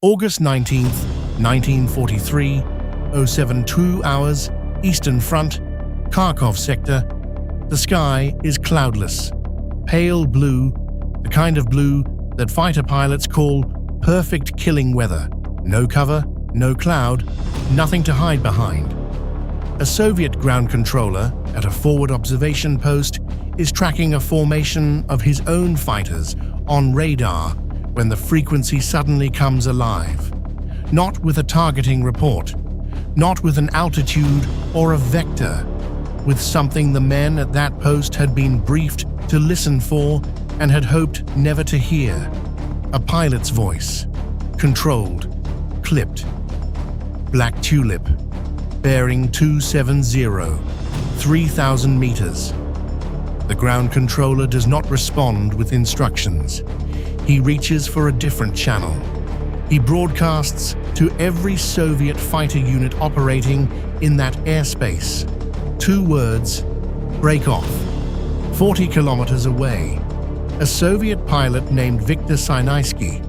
August 19th, 1943, 072 hours, Eastern Front, Kharkov sector. The sky is cloudless, pale blue, the kind of blue that fighter pilots call perfect killing weather. No cover, no cloud, nothing to hide behind. A Soviet ground controller at a forward observation post is tracking a formation of his own fighters on radar when the frequency suddenly comes alive. Not with a targeting report, not with an altitude or a vector, with something the men at that post had been briefed to listen for and had hoped never to hear. A pilot's voice, controlled, clipped. Black-tulip, bearing 270, 3,000 meters. The ground controller does not respond with instructions. He reaches for a different channel. He broadcasts to every Soviet fighter unit operating in that airspace. 2 words: break off. 40 kilometers away, a Soviet pilot named Viktor Sinaisky,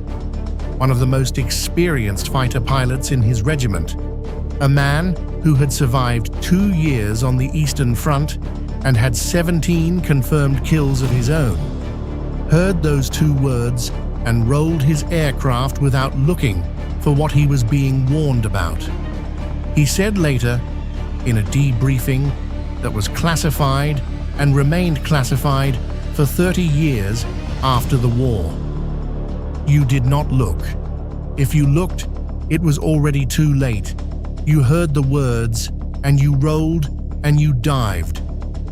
one of the most experienced fighter pilots in his regiment, a man who had survived 2 years on the Eastern Front and had 17 confirmed kills of his own, heard those 2 words and rolled his aircraft without looking for what he was being warned about. He said later, in a debriefing that was classified and remained classified for 30 years after the war, "You did not look. If you looked, it was already too late. You heard the words, and you rolled, and you dived.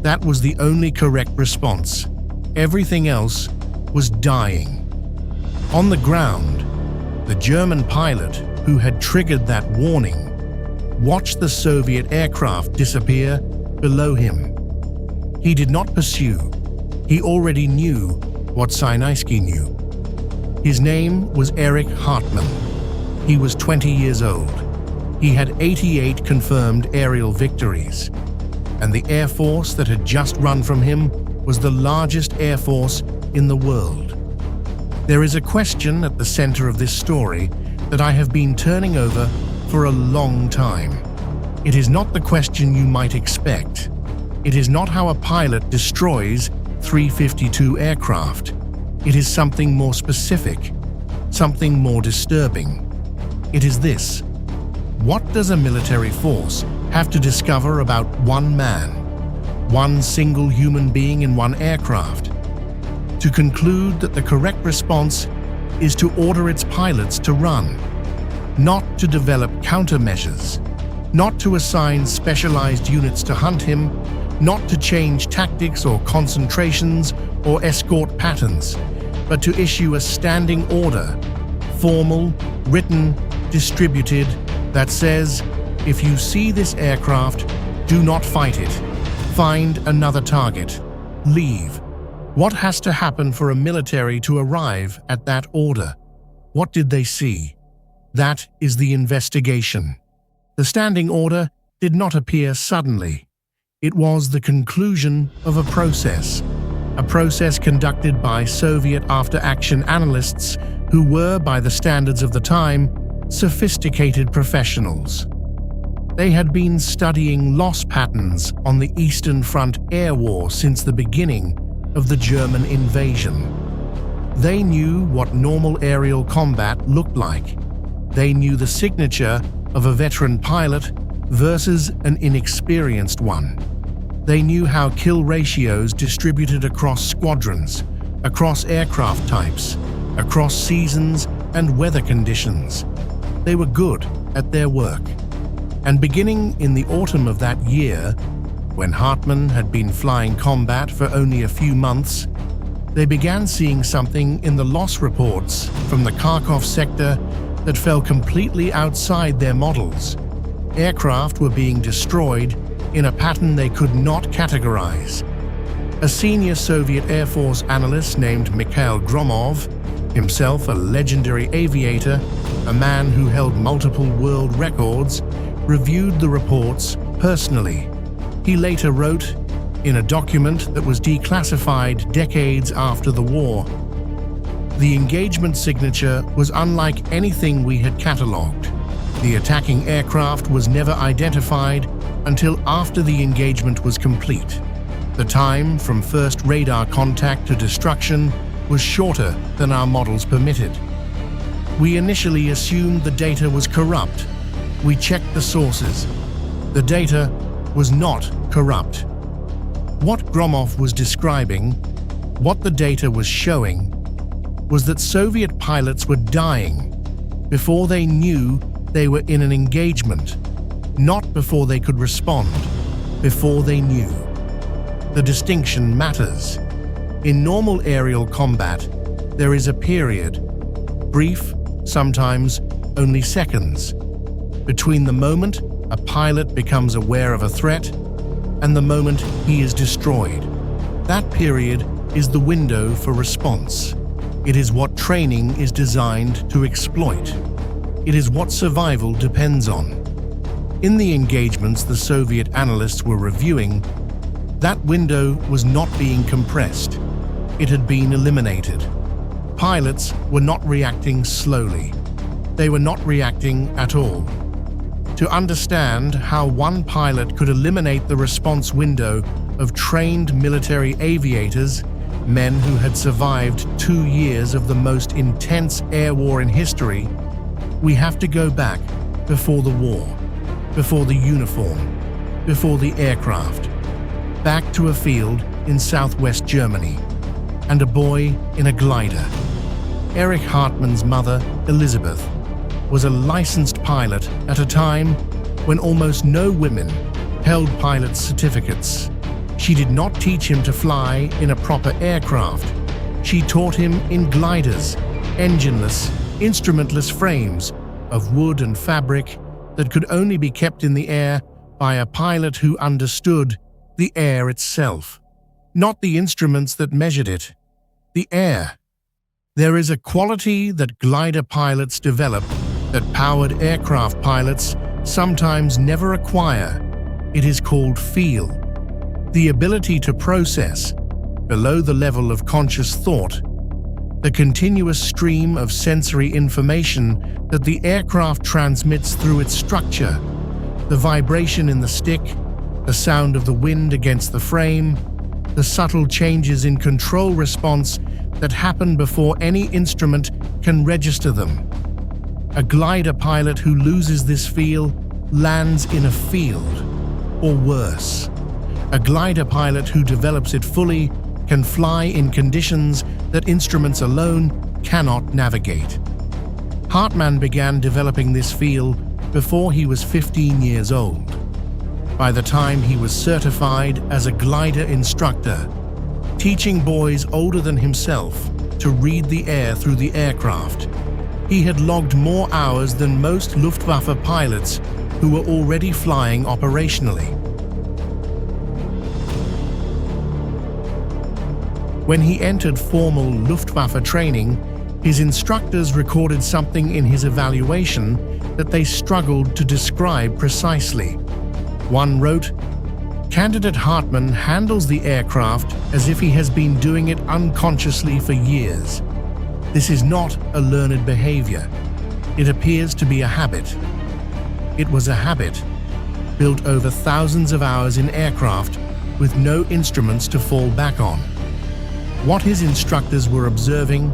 That was the only correct response. Everything else was dying." On the ground, the German pilot who had triggered that warning watched the Soviet aircraft disappear below him. He did not pursue. He already knew what Sinaisky knew. His name was Erich Hartmann. He was 20 years old. He had 88 confirmed aerial victories, and the air force that had just run from him was the largest air force in the world. There is a question at the center of this story that I have been turning over for a long time. It is not the question you might expect. It is not how a pilot destroys 352 aircraft. It is something more specific, something more disturbing. It is this: what does a military force have to discover about one man, one single human being in one aircraft, to conclude that the correct response is to order its pilots to run, not to develop countermeasures, not to assign specialized units to hunt him, not to change tactics or concentrations or escort patterns, but to issue a standing order, formal, written, distributed, that says, if you see this aircraft, do not fight it. Find another target. Leave. What has to happen for a military to arrive at that order? What did they see? That is the investigation. The standing order did not appear suddenly. It was the conclusion of a process conducted by Soviet after-action analysts who were, by the standards of the time, sophisticated professionals. They had been studying loss patterns on the Eastern Front air war since the beginning of the German invasion. They knew what normal aerial combat looked like. They knew the signature of a veteran pilot versus an inexperienced one. They knew how kill ratios distributed across squadrons, across aircraft types, across seasons and weather conditions. They were good at their work. And beginning in the autumn of that year, when Hartmann had been flying combat for only a few months, they began seeing something in the loss reports from the Kharkov sector that fell completely outside their models. Aircraft were being destroyed in a pattern they could not categorize. A senior Soviet Air Force analyst named Mikhail Gromov, himself a legendary aviator, a man who held multiple world records, reviewed the reports personally. He later wrote, in a document that was declassified decades after the war, The engagement signature was unlike anything we had catalogued. The attacking aircraft was never identified until after the engagement was complete. The time from first radar contact to destruction was shorter than our models permitted. We initially assumed the data was corrupt. We checked the sources. The data was not corrupt. What Gromov was describing, what the data was showing, was that Soviet pilots were dying before they knew they were in an engagement, not before they could respond, before they knew. The distinction matters. In normal aerial combat, there is a period, brief, sometimes only seconds, between the moment a pilot becomes aware of a threat and the moment he is destroyed. That period is the window for response. It is what training is designed to exploit. It is what survival depends on. In the engagements the Soviet analysts were reviewing, that window was not being compressed. It had been eliminated. Pilots were not reacting slowly. They were not reacting at all. To understand how one pilot could eliminate the response window of trained military aviators, men who had survived 2 years of the most intense air war in history, we have to go back before the war, before the uniform, before the aircraft, back to a field in southwest Germany, and a boy in a glider. Erich Hartmann's mother, Elizabeth, was a licensed pilot at a time when almost no women held pilot certificates. She did not teach him to fly in a proper aircraft. She taught him in gliders, engineless, instrumentless frames of wood and fabric that could only be kept in the air by a pilot who understood the air itself, not the instruments that measured it, the air. There is a quality that glider pilots develop that powered aircraft pilots sometimes never acquire. It is called feel. The ability to process, below the level of conscious thought, the continuous stream of sensory information that the aircraft transmits through its structure, the vibration in the stick, the sound of the wind against the frame, the subtle changes in control response that happen before any instrument can register them. A glider pilot who loses this feel lands in a field, or worse. A glider pilot who develops it fully can fly in conditions that instruments alone cannot navigate. Hartmann began developing this feel before he was 15 years old. By the time he was certified as a glider instructor, teaching boys older than himself to read the air through the aircraft, he had logged more hours than most Luftwaffe pilots who were already flying operationally. When he entered formal Luftwaffe training, his instructors recorded something in his evaluation that they struggled to describe precisely. One wrote, "Candidate Hartmann handles the aircraft as if he has been doing it unconsciously for years. This is not a learned behavior. It appears to be a habit." It was a habit, built over thousands of hours in aircraft with no instruments to fall back on. What his instructors were observing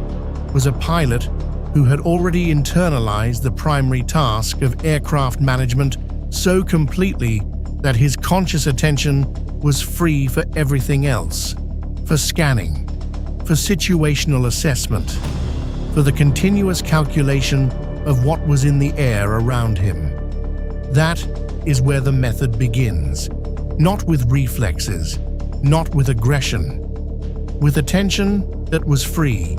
was a pilot who had already internalized the primary task of aircraft management so completely that his conscious attention was free for everything else, for scanning, for situational assessment, for the continuous calculation of what was in the air around him. That is where the method begins, not with reflexes, not with aggression, with attention that was free,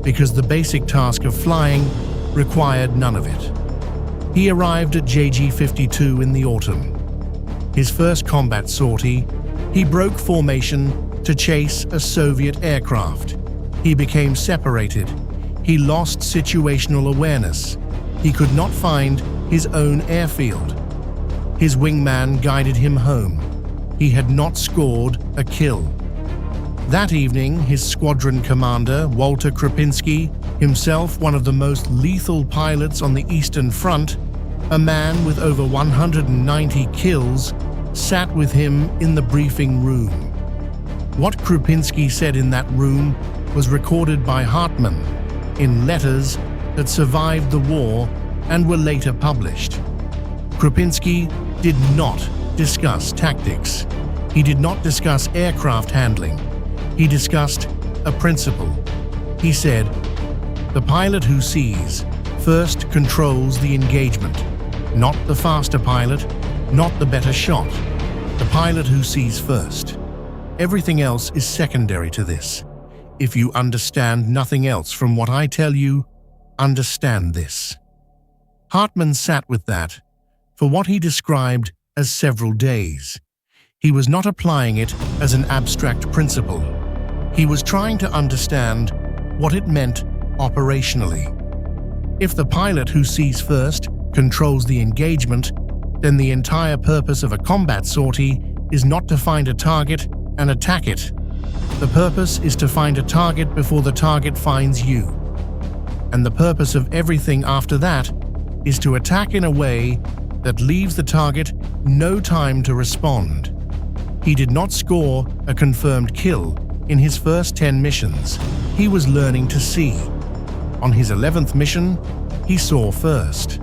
because the basic task of flying required none of it. He arrived at JG-52 in the autumn. His first combat sortie, he broke formation to chase a Soviet aircraft. He became separated. He lost situational awareness. He could not find his own airfield. His wingman guided him home. He had not scored a kill. That evening, his squadron commander, Walter Krupinski, Himself one of the most lethal pilots on the Eastern Front, a man with over 190 kills sat with him in the briefing room. What Krupinski said in that room was recorded by Hartmann in letters that survived the war and were later published. Krupinski did not discuss tactics. He did not discuss aircraft handling. He discussed a principle. He said, "The pilot who sees first controls the engagement, not the faster pilot, not the better shot. The pilot who sees first. Everything else is secondary to this. If you understand nothing else from what I tell you, understand this." Hartmann sat with that for what he described as several days. He was not applying it as an abstract principle. He was trying to understand what it meant operationally. If the pilot who sees first controls the engagement, then the entire purpose of a combat sortie is not to find a target and attack it. The purpose is to find a target before the target finds you. And the purpose of everything after that is to attack in a way that leaves the target no time to respond. He did not score a confirmed kill in his first 10 missions. He was learning to see. On his 11th mission, he saw first.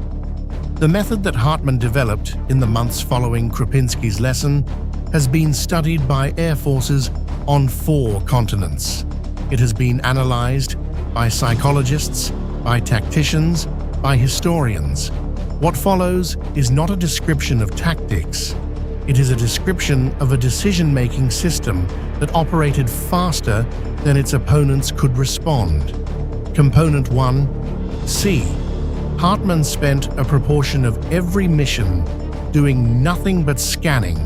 The method that Hartmann developed in the months following Krupinski's lesson has been studied by air forces on 4 continents. It has been analyzed by psychologists, by tacticians, by historians. What follows is not a description of tactics. It is a description of a decision-making system that operated faster than its opponents could respond. Component 1, C. Hartmann spent a proportion of every mission doing nothing but scanning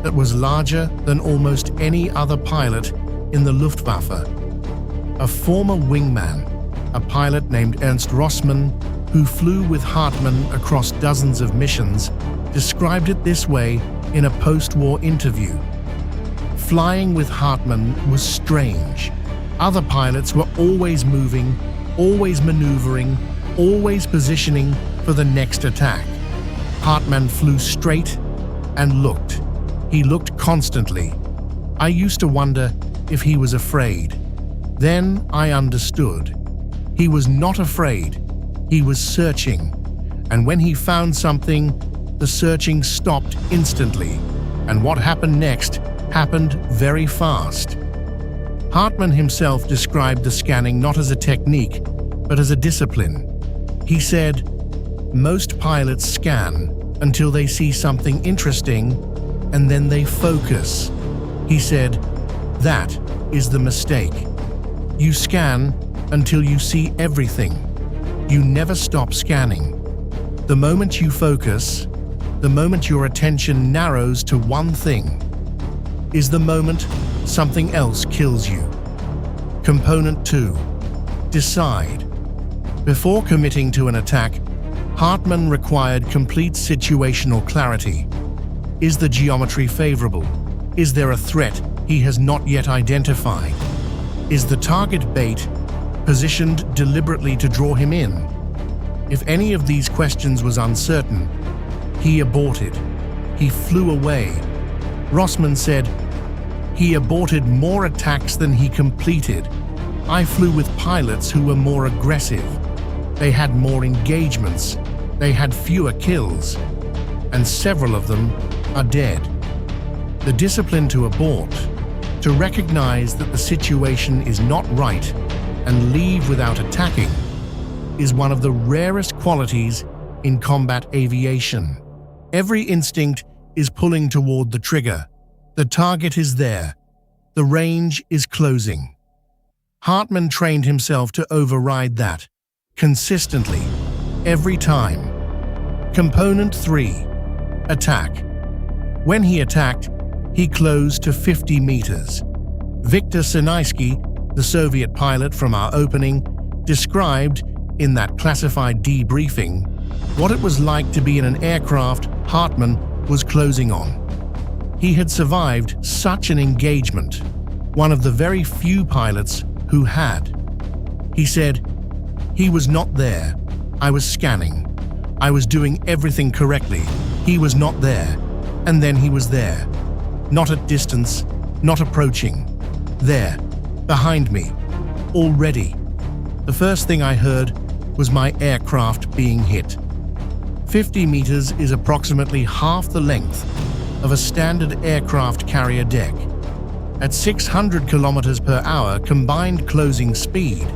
that was larger than almost any other pilot in the Luftwaffe. A former wingman, a pilot named Ernst Rossmann, who flew with Hartmann across dozens of missions, described it this way in a post-war interview. Flying with Hartmann was strange. Other pilots were always moving, always maneuvering, always positioning for the next attack. Hartmann flew straight and looked. He looked constantly. I used to wonder if he was afraid. Then I understood. He was not afraid. He was searching. And when he found something, the searching stopped instantly. And what happened next happened very fast. Hartmann himself described the scanning not as a technique, but as a discipline. He said, "Most pilots scan until they see something interesting, and then they focus." He said, "That is the mistake. You scan until you see everything. You never stop scanning. The moment you focus, the moment your attention narrows to one thing, is the moment something else kills you." Component 2, decide. Before committing to an attack, Hartmann required complete situational clarity. Is the geometry favorable? Is there a threat he has not yet identified? Is the target bait positioned deliberately to draw him in? If any of these questions was uncertain, he aborted. He flew away. Rossmann said, "He aborted more attacks than he completed. I flew with pilots who were more aggressive. They had more engagements. They had fewer kills. And several of them are dead." The discipline to abort, to recognize that the situation is not right and leave without attacking, is one of the rarest qualities in combat aviation. Every instinct is pulling toward the trigger. The target is there. The range is closing. Hartmann trained himself to override that, consistently, every time. Component 3, attack. When he attacked, he closed to 50 meters. Viktor Sinaisky, the Soviet pilot from our opening, described, in that classified debriefing, what it was like to be in an aircraft Hartmann was closing on. He had survived such an engagement, one of the very few pilots who had. He said, He was not there. I was scanning. I was doing everything correctly. He was not there. And then he was there. Not at distance, not approaching. There, behind me, already. The first thing I heard was my aircraft being hit. 50 meters is approximately half the length of a standard aircraft carrier deck. At 600 kilometers per hour combined closing speed,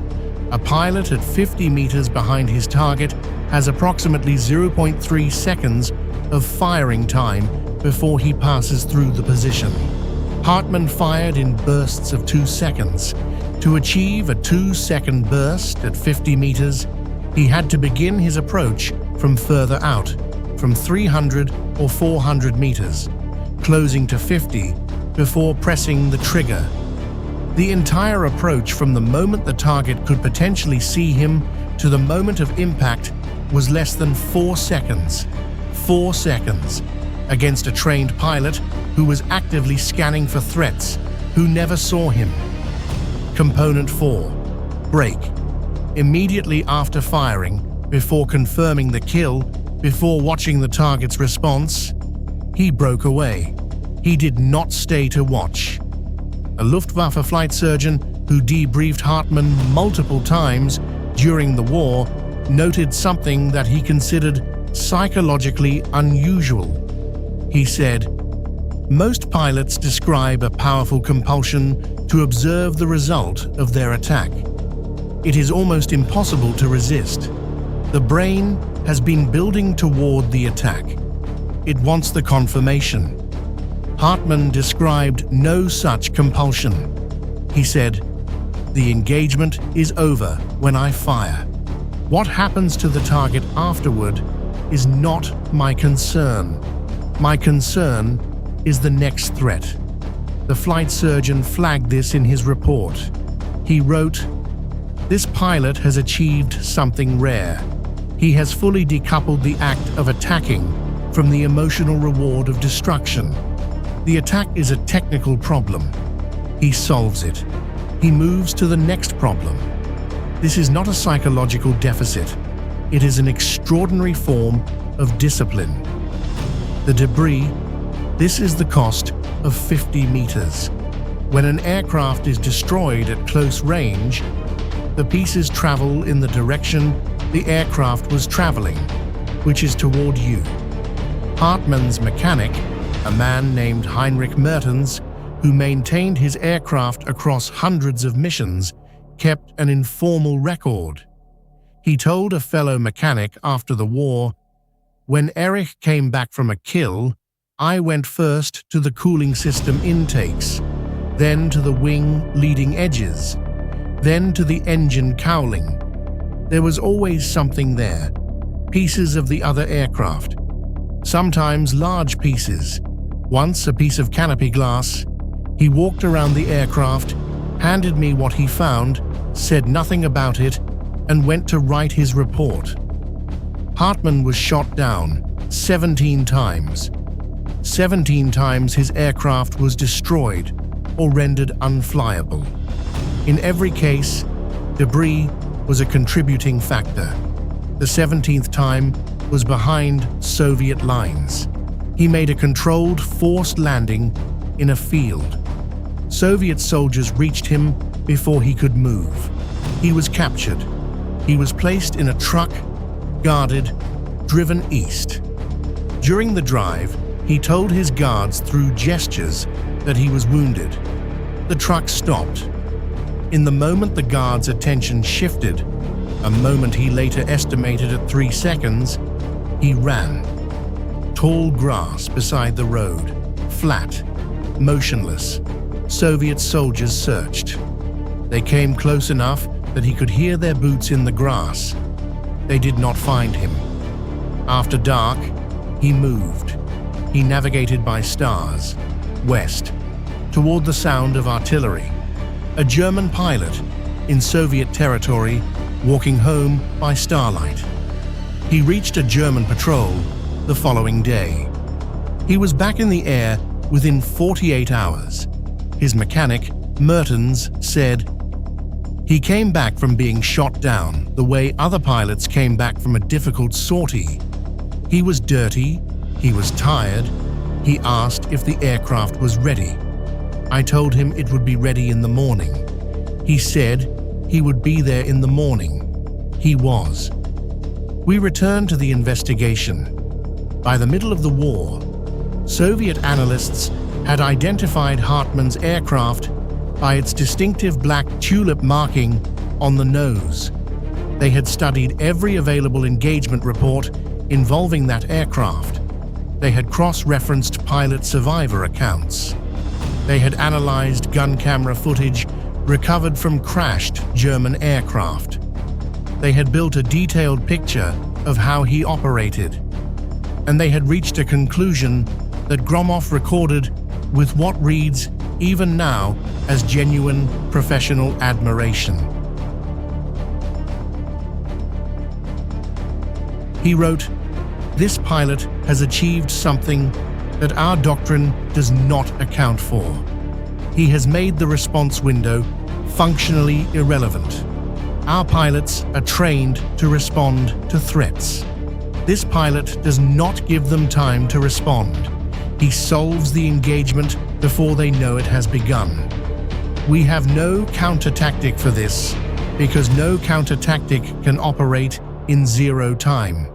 a pilot at 50 meters behind his target has approximately 0.3 seconds of firing time before he passes through the position. Hartmann fired in bursts of 2 seconds. To achieve a 2-second burst at 50 meters, he had to begin his approach from further out, from 300 or 400 meters, closing to 50 before pressing the trigger. The entire approach from the moment the target could potentially see him to the moment of impact was less than 4 seconds. 4 seconds against a trained pilot who was actively scanning for threats, who never saw him. Component 4. Break. Immediately after firing, before confirming the kill, before watching the target's response, he broke away. He did not stay to watch. A Luftwaffe flight surgeon who debriefed Hartmann multiple times during the war noted something that he considered psychologically unusual. He said, "Most pilots describe a powerful compulsion to observe the result of their attack. It is almost impossible to resist. The brain has been building toward the attack. It wants the confirmation." Hartmann described no such compulsion. He said, "The engagement is over when I fire. What happens to the target afterward is not my concern. My concern is the next threat." The flight surgeon flagged this in his report. He wrote, "This pilot has achieved something rare. He has fully decoupled the act of attacking from the emotional reward of destruction. The attack is a technical problem. He solves it. He moves to the next problem. This is not a psychological deficit. It is an extraordinary form of discipline. The debris, this is the cost of 50 meters. When an aircraft is destroyed at close range, the pieces travel in the direction the aircraft was traveling, which is toward you." Hartmann's mechanic, a man named Heinrich Mertens, who maintained his aircraft across hundreds of missions, kept an informal record. He told a fellow mechanic after the war, "When Erich came back from a kill, I went first to the cooling system intakes, then to the wing leading edges, then to the engine cowling. There was always something there, pieces of the other aircraft, sometimes large pieces. Once a piece of canopy glass. He walked around the aircraft, handed me what he found, said nothing about it, and went to write his report." Hartmann was shot down 17 times. 17 times his aircraft was destroyed or rendered unflyable. In every case, debris was a contributing factor. The 17th time was behind Soviet lines. He made a controlled, forced landing in a field. Soviet soldiers reached him before he could move. He was captured. He was placed in a truck, guarded, driven east. During the drive, he told his guards through gestures that he was wounded. The truck stopped. In the moment the guard's attention shifted, a moment he later estimated at 3 seconds, he ran. Tall grass beside the road, flat, motionless. Soviet soldiers searched. They came close enough that he could hear their boots in the grass. They did not find him. After dark, he moved. He navigated by stars, west, toward the sound of artillery. A German pilot in Soviet territory, walking home by starlight. He reached a German patrol the following day. He was back in the air within 48 hours. His mechanic, Mertens, said, He came back from being shot down the way other pilots came back from a difficult sortie. He was dirty, he was tired, he asked if the aircraft was ready. I told him it would be ready in the morning. He said he would be there in the morning. He was. We returned to the investigation. By the middle of the war, Soviet analysts had identified Hartmann's aircraft by its distinctive black tulip marking on the nose. They had studied every available engagement report involving that aircraft. They had cross-referenced pilot survivor accounts. They had analyzed gun camera footage recovered from crashed German aircraft. They had built a detailed picture of how he operated, and they had reached a conclusion that Gromov recorded with what reads, even now, as genuine professional admiration. He wrote, "This pilot has achieved something that our doctrine does not account for. He has made the response window functionally irrelevant. Our pilots are trained to respond to threats. This pilot does not give them time to respond. He solves the engagement before they know it has begun. We have no counter-tactic for this, because no counter-tactic can operate in zero time.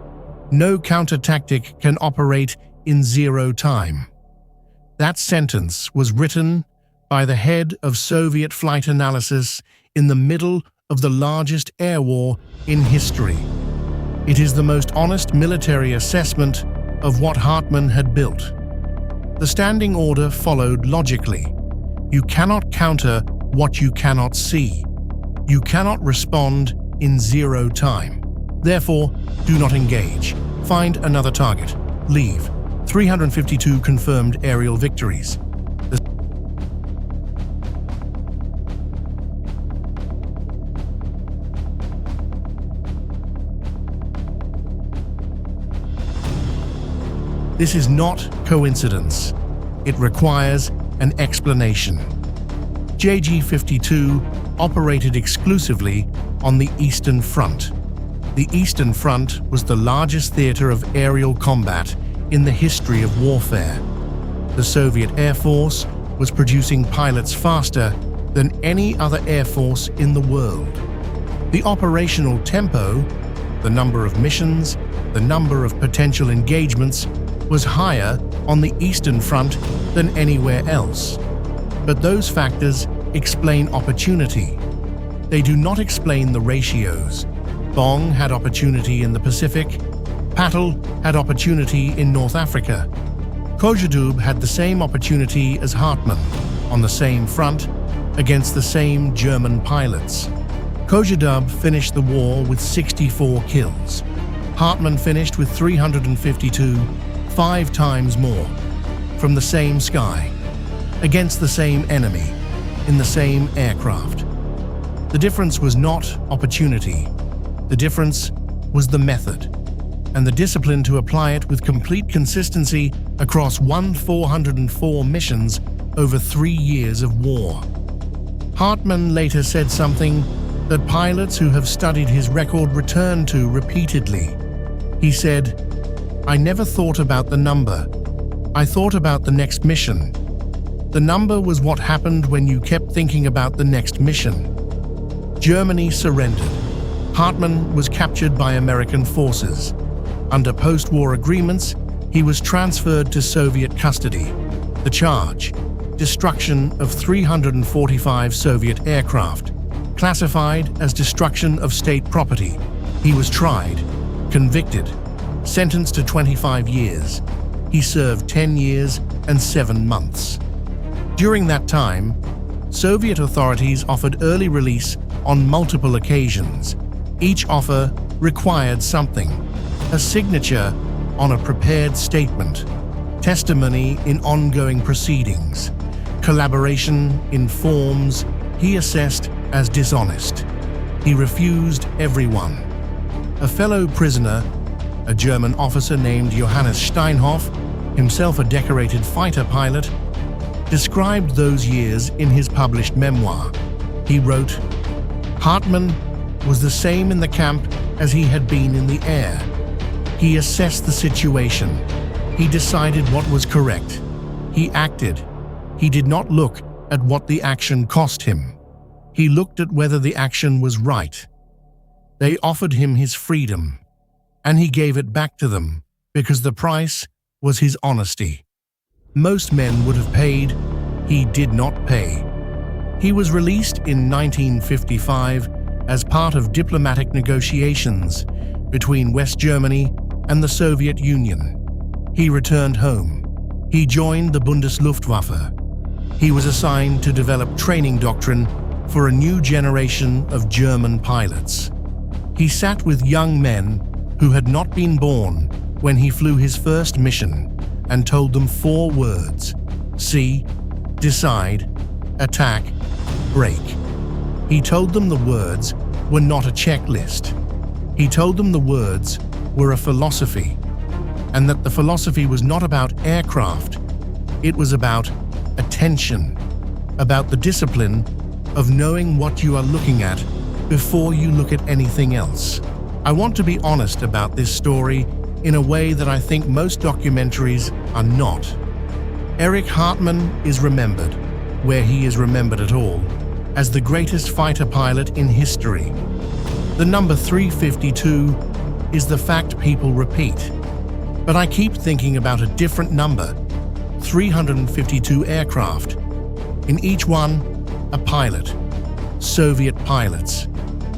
No counter-tactic can operate in zero time." That sentence was written by the head of Soviet flight analysis in the middle of the largest air war in history. It is the most honest military assessment of what Hartmann had built. The standing order followed logically. You cannot counter what you cannot see. You cannot respond in zero time. Therefore, do not engage. Find another target. Leave. 352 confirmed aerial victories. This is not coincidence. It requires an explanation. JG-52 operated exclusively on the Eastern Front. The Eastern Front was the largest theater of aerial combat in the history of warfare. The Soviet Air Force was producing pilots faster than any other air force in the world. The operational tempo, the number of missions, the number of potential engagements, was higher on the Eastern Front than anywhere else. But those factors explain opportunity. They do not explain the ratios. Bong had opportunity in the Pacific. Patel had opportunity in North Africa. Kozyedub had the same opportunity as Hartmann, on the same front, against the same German pilots. Kozyedub finished the war with 64 kills. Hartmann finished with 352, 5 times more, from the same sky, against the same enemy, in the same aircraft. The difference was not opportunity. The difference was the method, and the discipline to apply it with complete consistency across 404 missions over 3 years of war. Hartmann later said something that pilots who have studied his record return to repeatedly. He said, "I never thought about the number. I thought about the next mission. The number was what happened when you kept thinking about the next mission." Germany surrendered. Hartmann was captured by American forces. Under post-war agreements, he was transferred to Soviet custody. The charge: destruction of 345 Soviet aircraft, classified as destruction of state property. He was tried, convicted, sentenced to 25 years. He served 10 years and 7 months. During that time, Soviet authorities offered early release on multiple occasions. Each offer required something: a signature on a prepared statement, testimony in ongoing proceedings, collaboration in forms he assessed as dishonest. He refused everyone. A fellow prisoner, a German officer named Johannes Steinhoff, himself a decorated fighter pilot, described those years in his published memoir. He wrote, Hartmann was the same in the camp as he had been in the air. He assessed the situation. He decided what was correct. He acted. He did not look at what the action cost him. He looked at whether the action was right. They offered him his freedom, and he gave it back to them because the price was his honesty. Most men would have paid. He did not pay. He was released in 1955 as part of diplomatic negotiations between West Germany and the Soviet Union. He returned home. He joined the Luftwaffe. He was assigned to develop training doctrine for a new generation of German pilots. He sat with young men who had not been born when he flew his first mission and told them 4 words: see, decide, attack, break. He told them the words were not a checklist. He told them the words were a philosophy, and that the philosophy was not about aircraft. It was about attention, about the discipline of knowing what you are looking at before you look at anything else. I want to be honest about this story in a way that I think most documentaries are not. Erich Hartmann is remembered, where he is remembered at all, as the greatest fighter pilot in history. The number 352 is the fact people repeat. But I keep thinking about a different number: 352 aircraft. In each one, a pilot. Soviet pilots.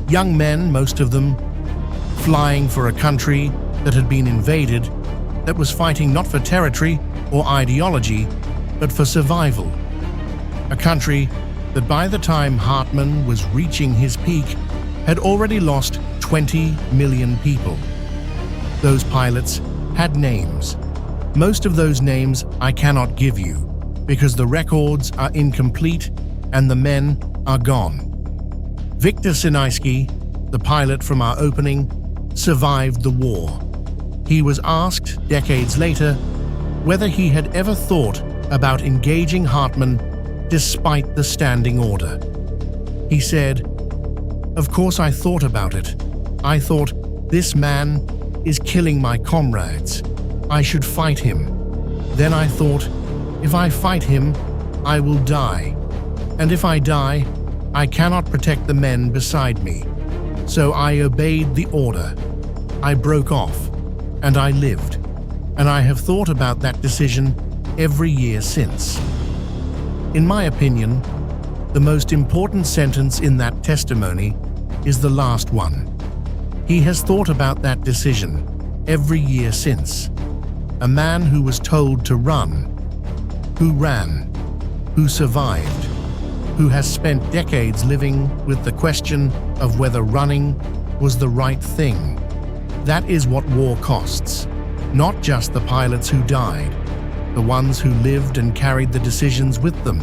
Young men, most of them, flying for a country that had been invaded, that was fighting not for territory or ideology, but for survival. A country that by the time Hartmann was reaching his peak had already lost 20 million people. Those pilots had names. Most of those names I cannot give you because the records are incomplete and the men are gone. Viktor Siniski, the pilot from our opening, survived the war. He was asked decades later whether he had ever thought about engaging Hartmann despite the standing order. He said, "Of course I thought about it. I thought, this man is killing my comrades. I should fight him. Then I thought, if I fight him, I will die. And if I die, I cannot protect the men beside me. So I obeyed the order. I broke off, and I lived. And I have thought about that decision every year since." In my opinion, the most important sentence in that testimony is the last one. He has thought about that decision every year since. A man who was told to run, who ran, who survived, who has spent decades living with the question of whether running was the right thing. That is what war costs, not just the pilots who died, the ones who lived and carried the decisions with them.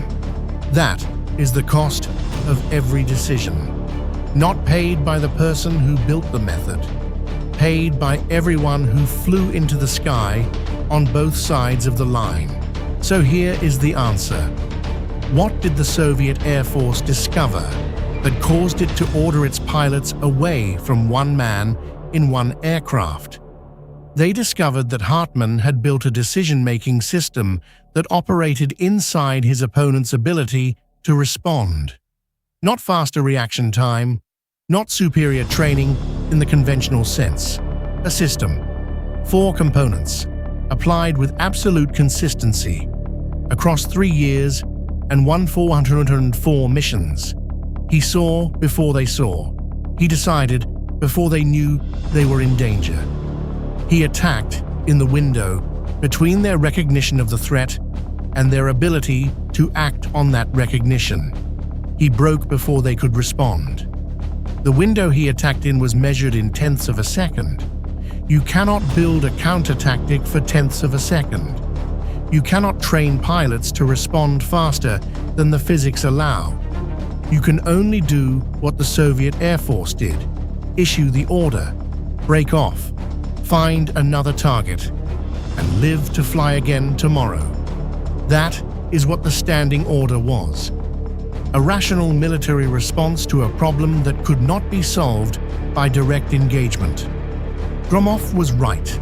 That is the cost of every decision, not paid by the person who built the method, paid by everyone who flew into the sky on both sides of the line. So here is the answer. What did the Soviet Air Force discover that caused it to order its pilots away from one man in one aircraft? They discovered that Hartmann had built a decision-making system that operated inside his opponent's ability to respond. Not faster reaction time, not superior training in the conventional sense. A system. 4 components, applied with absolute consistency, across 3 years and 404 missions. He saw before they saw. He decided before they knew they were in danger. He attacked in the window between their recognition of the threat and their ability to act on that recognition. He broke before they could respond. The window he attacked in was measured in tenths of a second. You cannot build a counter-tactic for tenths of a second. You cannot train pilots to respond faster than the physics allow. You can only do what the Soviet Air Force did: issue the order, break off, find another target, and live to fly again tomorrow. That is what the standing order was. a rational military response to a problem that could not be solved by direct engagement. Gromov was right.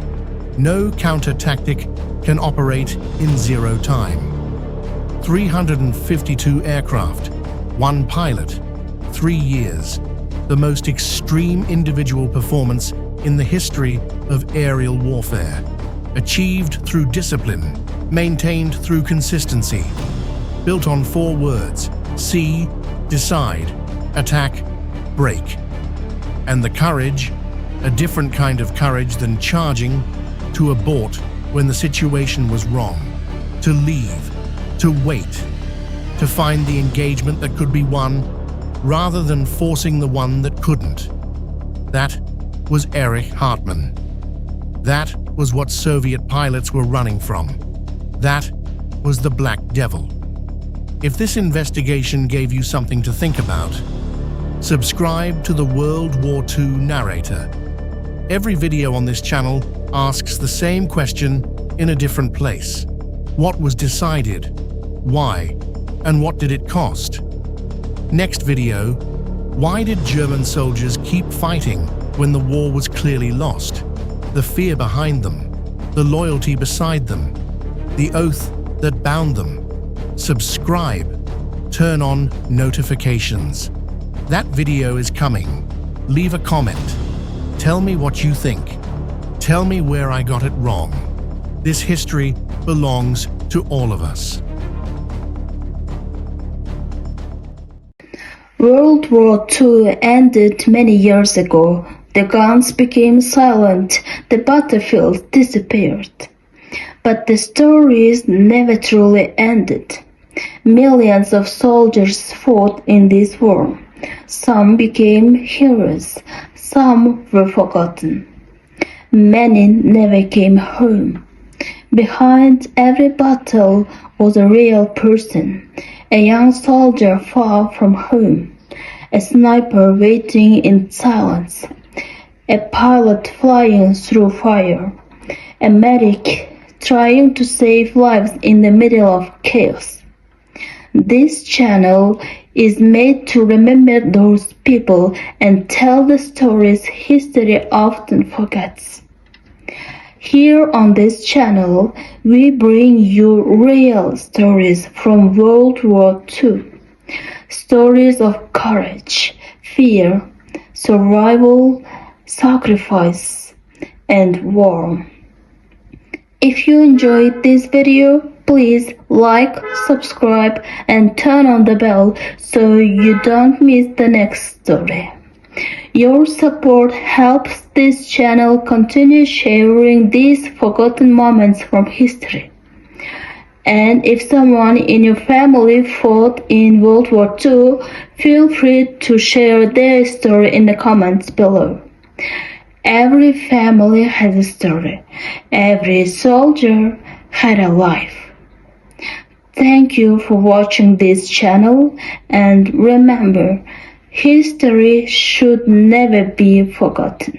No counter-tactic can operate in zero time. 352 aircraft, 1 pilot, 3 years, the most extreme individual performance in the history of aerial warfare, achieved through discipline, maintained through consistency, built on 4 words: see, decide, attack, break. And the courage, a different kind of courage than charging, to abort when the situation was wrong, to leave, to wait, to find the engagement that could be won, rather than forcing the one that couldn't. That was Erich Hartmann. That was what Soviet pilots were running from. That was the Black Devil. If this investigation gave you something to think about, subscribe to the World War II Narrator. Every video on this channel asks the same question in a different place. What was decided? Why? And what did it cost? Next video, why did German soldiers keep fighting when the war was clearly lost? The fear behind them, the loyalty beside them, the oath that bound them. Subscribe. Turn on notifications. That video is coming. Leave a comment. Tell me what you think. Tell me where I got it wrong. This history belongs to all of us. World War II ended many years ago. The guns became silent, the battlefield disappeared. But the stories never truly ended. Millions of soldiers fought in this war. Some became heroes, some were forgotten. Many never came home. Behind every battle was a real person, a young soldier far from home, a sniper waiting in silence, a pilot flying through fire, a medic trying to save lives in the middle of chaos. This channel is made to remember those people and tell the stories history often forgets. Here on this channel, we bring you real stories from World War II. Stories of courage, fear, survival, sacrifice, and war. If you enjoyed this video, please like, subscribe, and turn on the bell so you don't miss the next story. Your support helps this channel continue sharing these forgotten moments from history. And if someone in your family fought in World War II, feel free to share their story in the comments below. Every family has a story. Every soldier had a life. Thank you for watching this channel, and remember, history should never be forgotten.